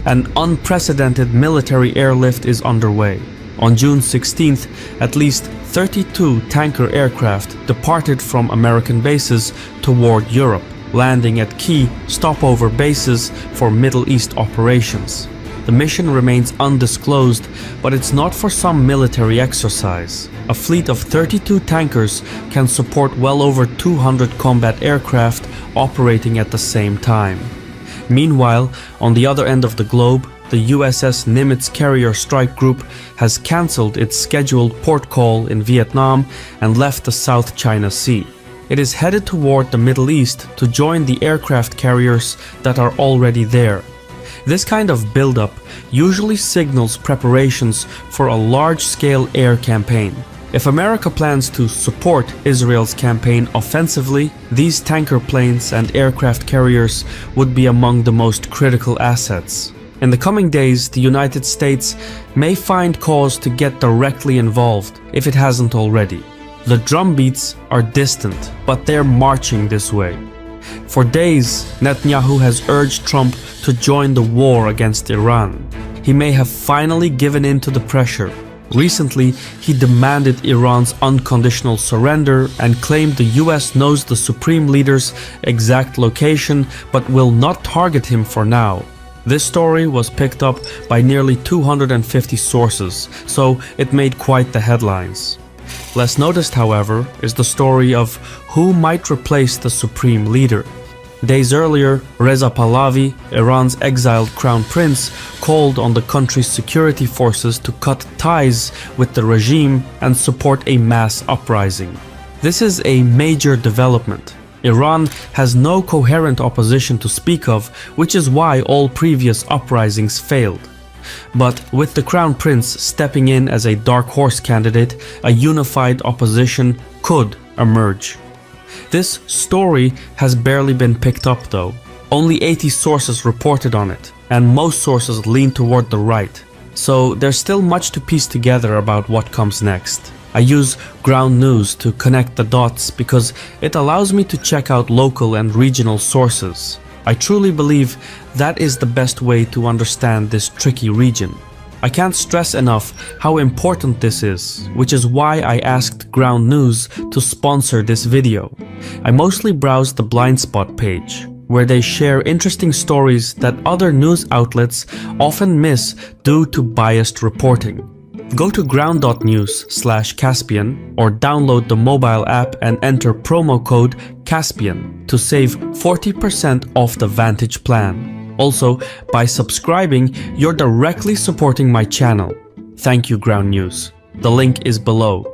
An unprecedented military airlift is underway. On June 16th, at least 32 tanker aircraft departed from American bases toward Europe, landing at key stopover bases for Middle East operations. The mission remains undisclosed, but it's not for some military exercise. A fleet of 32 tankers can support well over 200 combat aircraft operating at the same time. Meanwhile, on the other end of the globe, the USS Nimitz Carrier Strike Group has cancelled its scheduled port call in Vietnam and left the South China Sea. It is headed toward the Middle East to join the aircraft carriers that are already there. This kind of buildup usually signals preparations for a large-scale air campaign. If America plans to support Israel's campaign offensively, these tanker planes and aircraft carriers would be among the most critical assets. In the coming days, the United States may find cause to get directly involved if it hasn't already. The drumbeats are distant, but they're marching this way. For days, Netanyahu has urged Trump to join the war against Iran. He may have finally given in to the pressure. Recently, he demanded Iran's unconditional surrender and claimed the US knows the supreme leader's exact location but will not target him for now. This story was picked up by nearly 250 sources, so it made quite the headlines. Less noticed, however, is the story of who might replace the supreme leader. Days earlier, Reza Pahlavi, Iran's exiled crown prince, called on the country's security forces to cut ties with the regime and support a mass uprising. This is a major development. Iran has no coherent opposition to speak of, which is why all previous uprisings failed. But with the crown prince stepping in as a dark horse candidate, a unified opposition could emerge. This story has barely been picked up though. Only 80 sources reported on it, and most sources lean toward the right. So there's still much to piece together about what comes next. I use Ground News to connect the dots because it allows me to check out local and regional sources. I truly believe that is the best way to understand this tricky region. I can't stress enough how important this is, which is why I asked Ground News to sponsor this video. I mostly browse the Blind Spot page, where they share interesting stories that other news outlets often miss due to biased reporting. Go to ground.news/Caspian or download the mobile app and enter promo code Caspian to save 40% off the Vantage plan. Also, by subscribing, you're directly supporting my channel. Thank you, Ground News. The link is below.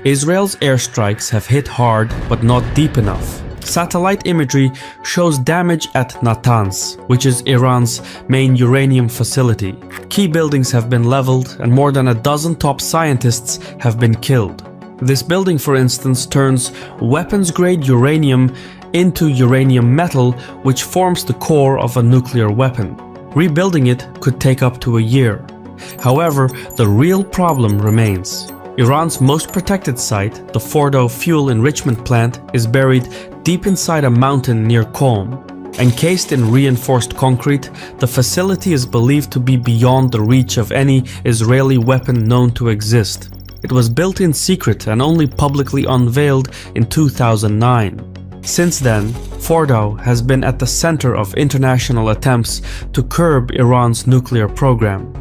Israel's airstrikes have hit hard but not deep enough. Satellite imagery shows damage at Natanz, which is Iran's main uranium facility. Key buildings have been leveled and more than a dozen top scientists have been killed. This building, for instance, turns weapons-grade uranium into uranium metal, which forms the core of a nuclear weapon. Rebuilding it could take up to a year. However, the real problem remains. Iran's most protected site, the Fordo fuel enrichment plant, is buried deep inside a mountain near Qom. Encased in reinforced concrete, the facility is believed to be beyond the reach of any Israeli weapon known to exist. It was built in secret and only publicly unveiled in 2009. Since then, Fordo has been at the center of international attempts to curb Iran's nuclear program.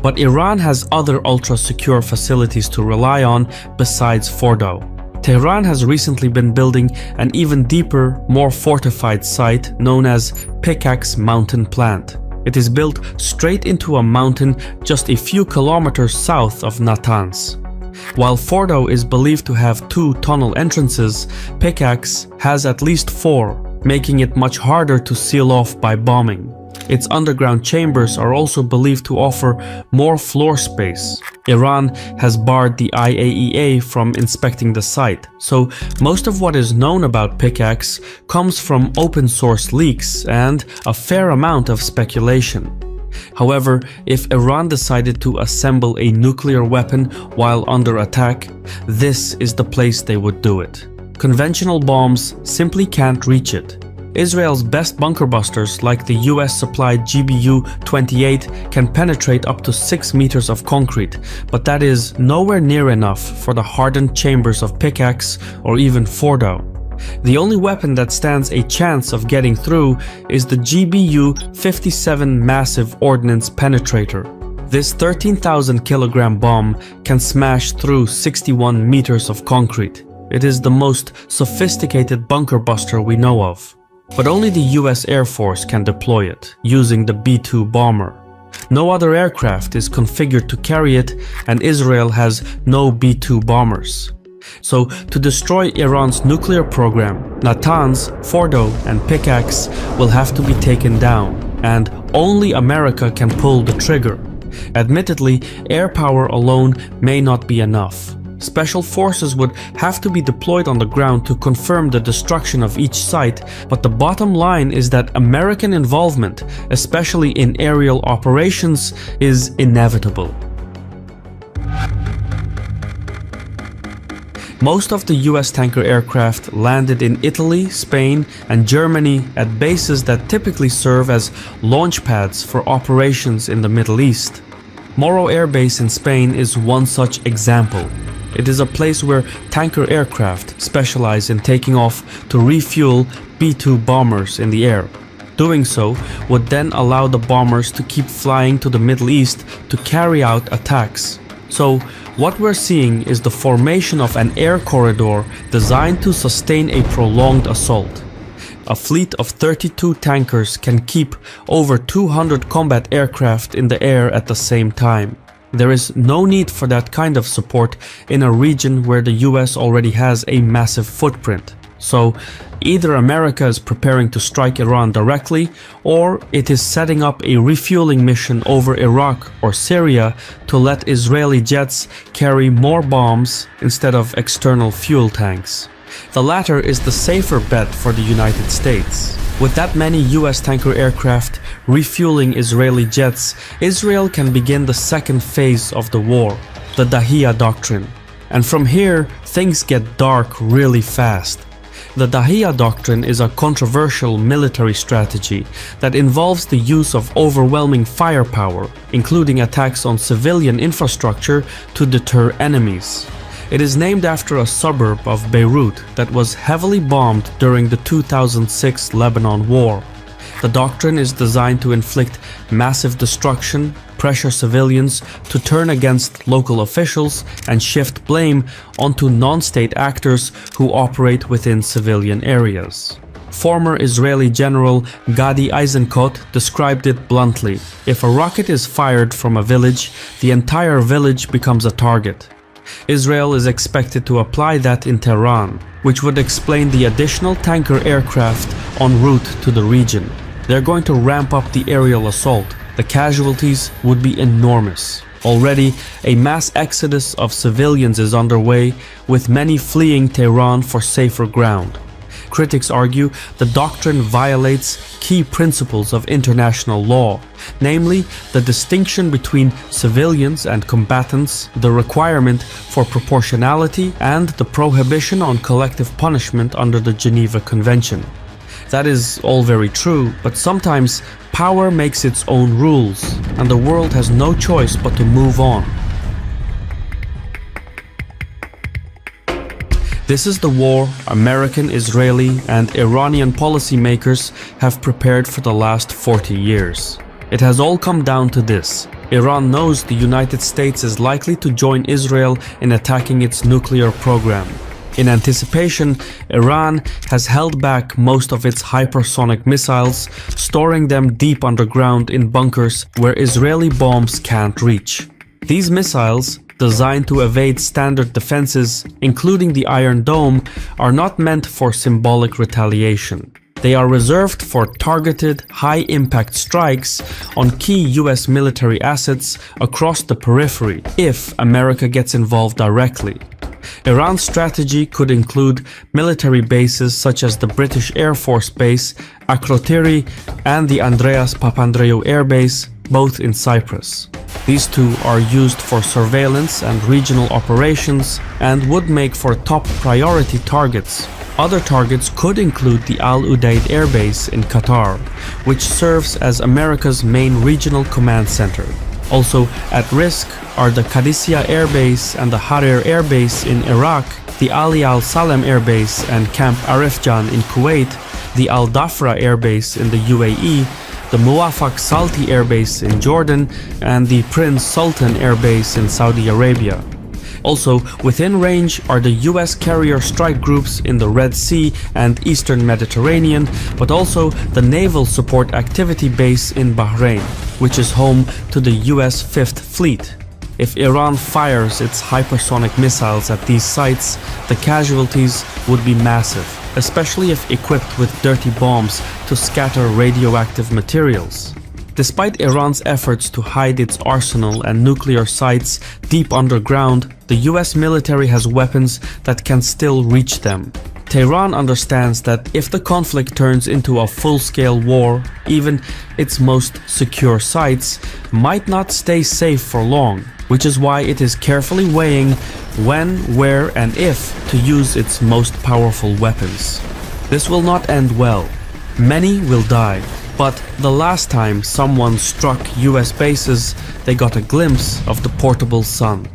But Iran has other ultra-secure facilities to rely on besides Fordo. Tehran has recently been building an even deeper, more fortified site known as Pickaxe Mountain Plant. It is built straight into a mountain just a few kilometers south of Natanz. While Fordo is believed to have 2 tunnel entrances, Pickaxe has at least 4, making it much harder to seal off by bombing. Its underground chambers are also believed to offer more floor space. Iran has barred the IAEA from inspecting the site, so most of what is known about Pickaxe comes from open source leaks and a fair amount of speculation. However, if Iran decided to assemble a nuclear weapon while under attack, this is the place they would do it. Conventional bombs simply can't reach it. Israel's best bunker busters, like the US-supplied GBU-28, can penetrate up to 6 meters of concrete, but that is nowhere near enough for the hardened chambers of Pickaxe or even Fordo. The only weapon that stands a chance of getting through is the GBU-57 Massive Ordnance Penetrator. This 13,000 kilogram bomb can smash through 61 meters of concrete. It is the most sophisticated bunker buster we know of. But only the US Air Force can deploy it, using the B-2 bomber. No other aircraft is configured to carry it, and Israel has no B-2 bombers. So, to destroy Iran's nuclear program, Natanz, Fordo, and Pickaxe will have to be taken down, and only America can pull the trigger. Admittedly, air power alone may not be enough. Special forces would have to be deployed on the ground to confirm the destruction of each site, but the bottom line is that American involvement, especially in aerial operations, is inevitable. Most of the US tanker aircraft landed in Italy, Spain, and Germany at bases that typically serve as launch pads for operations in the Middle East. Morro Air Base in Spain is one such example. It is a place where tanker aircraft specialize in taking off to refuel B-2 bombers in the air. Doing so would then allow the bombers to keep flying to the Middle East to carry out attacks. So, what we're seeing is the formation of an air corridor designed to sustain a prolonged assault. A fleet of 32 tankers can keep over 200 combat aircraft in the air at the same time. There is no need for that kind of support in a region where the US already has a massive footprint. So, either America is preparing to strike Iran directly, or it is setting up a refueling mission over Iraq or Syria to let Israeli jets carry more bombs instead of external fuel tanks. The latter is the safer bet for the United States. With that many US tanker aircraft refueling Israeli jets, Israel can begin the second phase of the war, the Dahiya Doctrine. And from here, things get dark really fast. The Dahiya Doctrine is a controversial military strategy that involves the use of overwhelming firepower, including attacks on civilian infrastructure to deter enemies. It is named after a suburb of Beirut that was heavily bombed during the 2006 Lebanon War. The doctrine is designed to inflict massive destruction, pressure civilians to turn against local officials, and shift blame onto non-state actors who operate within civilian areas. Former Israeli General Gadi Eisenkot described it bluntly: if a rocket is fired from a village, the entire village becomes a target. Israel is expected to apply that in Tehran, which would explain the additional tanker aircraft en route to the region. They're going to ramp up the aerial assault. The casualties would be enormous. Already, a mass exodus of civilians is underway, with many fleeing Tehran for safer ground. Critics argue the doctrine violates key principles of international law, namely the distinction between civilians and combatants, the requirement for proportionality, and the prohibition on collective punishment under the Geneva Convention. That is all very true, but sometimes power makes its own rules, and the world has no choice but to move on. This is the war American, Israeli, and Iranian policymakers have prepared for the last 40 years. It has all come down to this: Iran knows the United States is likely to join Israel in attacking its nuclear program. In anticipation, Iran has held back most of its hypersonic missiles, storing them deep underground in bunkers where Israeli bombs can't reach. These missiles, designed to evade standard defenses, including the Iron Dome, are not meant for symbolic retaliation. They are reserved for targeted, high-impact strikes on key US military assets across the periphery if America gets involved directly. Iran's strategy could include military bases such as the British Air Force Base, Akrotiri, and the Andreas Papandreou Air Base, both in Cyprus. These two are used for surveillance and regional operations and would make for top priority targets. Other targets could include the Al Udeid Air Base in Qatar, which serves as America's main regional command center. Also at risk are the Qadisiyah Air Base and the Harir Air Base in Iraq, the Ali Al Salem Air Base and Camp Arifjan in Kuwait, the Al Dhafra Air Base in the UAE, the Muwafaq Salti Air Base in Jordan, and the Prince Sultan Air Base in Saudi Arabia. Also within range are the US carrier strike groups in the Red Sea and Eastern Mediterranean, but also the Naval Support Activity Base in Bahrain, which is home to the US Fifth Fleet. If Iran fires its hypersonic missiles at these sites, the casualties would be massive, especially if equipped with dirty bombs to scatter radioactive materials. Despite Iran's efforts to hide its arsenal and nuclear sites deep underground, the US military has weapons that can still reach them. Tehran understands that if the conflict turns into a full-scale war, even its most secure sites might not stay safe for long, which is why it is carefully weighing when, where, and if to use its most powerful weapons. This will not end well. Many will die, but the last time someone struck US bases, they got a glimpse of the portable sun.